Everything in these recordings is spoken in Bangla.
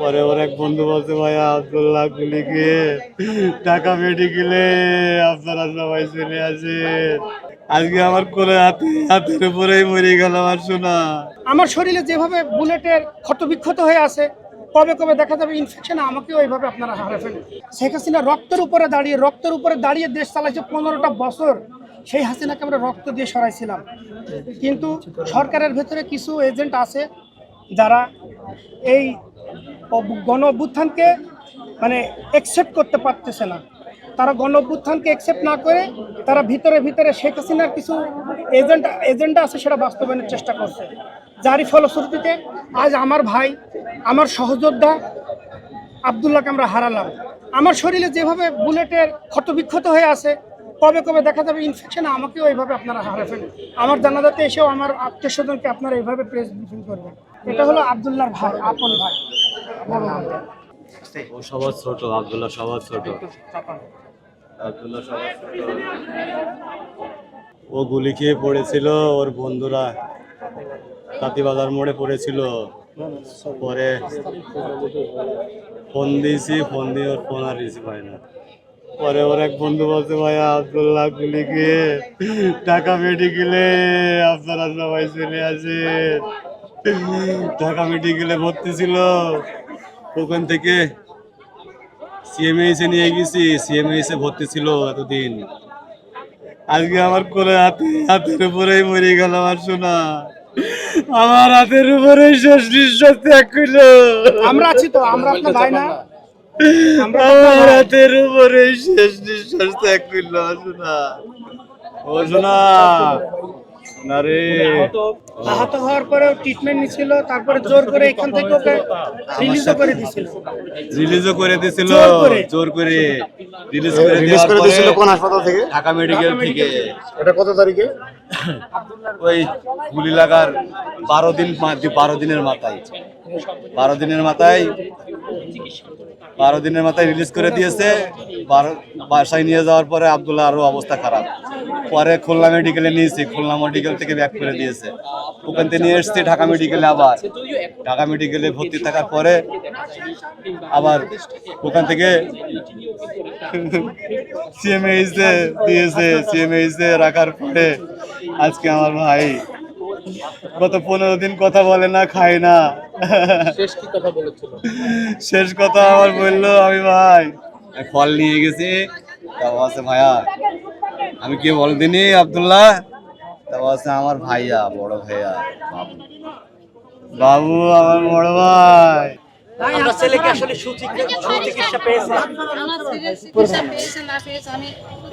পরে ওর এক বন্ধু বলছে, ভাইয়া আব্দুল্লাহ গুলিকে ঢাকা মেডিকেলে আপনারা সবাই চলে আসেন। আজকে আমার কোলে হাতের উপরেই মরে গেল আমার সোনা। আমার শরীরে যেভাবে বুলেটের ক্ষত বিক্ষত হয়ে আছে, কবে কবে দেখা যাবে ইনফেকশন, আমাকেও এইভাবে আপনারা হারে ফেলেন। শেখ হাসিনা রক্তের উপরে দাঁড়িয়ে দেশ চালাইছে 15টা বছর। সেই হাসিনাকে আমরা রক্ত দিয়ে সরাইছিলাম, কিন্তু সরকারের ভেতরে কিছু এজেন্ট আছে যারা এই গণ অভ্যুত্থানকে মানে অ্যাকসেপ্ট করতে পারতেছে না। তারা গণ অভ্যুত্থানকে অ্যাকসেপ্ট না করে তারা ভিতরে ভিতরে শেখ হাসিনার কিছু এজেন্ডা আছে সেটা বাস্তবায়নের চেষ্টা করছে, যারই ফলশ্রুতিতে আজ আমার ভাই, আমার সহযোদ্ধা আব্দুল্লাহকে আমরা হারালাম। আমার শরীরে যেভাবে বুলেটের ক্ষত বিক্ষত হয়ে আছে, কবে কবে দেখা যাবে ইনফেকশন, আমাকেও এইভাবে আপনারা হারে ফেলেন। আমার জানাজাতে এসেও আমার আত্মীয় স্বজনকে আপনারা এইভাবে প্রেস ব্রিফিং করবেন। এটা হলো আব্দুল্লাহর ভাই, আপন ভাই। ও সবার ছোট, আব্দুল্লাহ সবার ছোট। আব্দুল্লাহ সবার ছোট। ও গুলি খেয়ে পড়েছিল, ওর বন্ধুরা তাঁতিবাজার মোড়ে পড়েছিল। পরে ফোন দিয়েছি, ফোন দিয়ে ওর ফোন আর রিসিভ হয় না। পরে ওর এক বন্ধু বলছে, ভাইয়া আব্দুল্লাহ গুলি খেয়ে ঢাকা মেডিকেলে আপনারা সবাই চলে আসেন। ঢাকা মেডিকেলে ভর্তি ছিল, ওখান থেকে সিএমএইচে নিয়ে গেছি, সিএমএইচে ভর্তি ছিল এতদিন। আজকে আমার কোলে হাতের উপরেই মরে গেল আমার সোনা। আমার হাতের উপরে শেষ নিঃশ্বাস ত্যাগ করলো। আমরা আছি তো, আমরা আপনার ভাই না? আমার হাতের উপরে শেষ নিঃশ্বাস ত্যাগ করলো আমার সোনা। ও সোনা, সোনা রে। আহত হওয়ার পরেও ট্রিটমেন্ট নিছিল, তারপরে জোর করে এখান থেকে ওকে রিলিজও করে দিছিল। জোর করে রিলিজ করে দিয়েছিল। কোন হাসপাতাল থেকে? ঢাকা মেডিকেল থেকে। এটা কত তারিখে? ওই গুলি লাগার 12 দিনের মাথায় 12 দিনের মাথায় রিলিজ করে দিয়েছে। বাসায় নিয়ে যাওয়ার পরে আব্দুল্লাহ আরো অবস্থা খারাপ। পরে খুলনা মেডিকেলে নিয়েছি, খুলনা মেডিকেল থেকে ব্যাক করে দিয়েছে। ওখান থেকে নিয়ে এসছি ঢাকা মেডিকেলে। আবার ঢাকা মেডিকেলে ভর্তি থাকার পরে আবার ওখান থেকে সিএমএইচে দিয়েছে। সিএমএইচে রাখার পরে আজকে আমার ভাই গত 15 দিন কথা বলে না, খায় না। শেষ কথা আমার বললো, আমি ভাই ফল নিয়ে গেছি। তাও আছে ভাইয়া, আমি কি বল দিনি আব্দুল্লাহ? তাও আছে আমার ভাইয়া, বড় ভাইয়া বাবু, আমার বড় ভাই। আমার ছেলেকে আসলে সুচিকিৎসা পেয়েছে। আমার ছেলে চিকিৎসা পেয়েছে না পেয়েছে আমি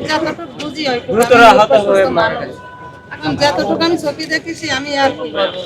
যতটুকু বুঝি হয়, গুরুতর আহত হয়ে মারা গেছে। এখন যতটুকু আমি চোখে দেখেছি আমি আর কি বলবো।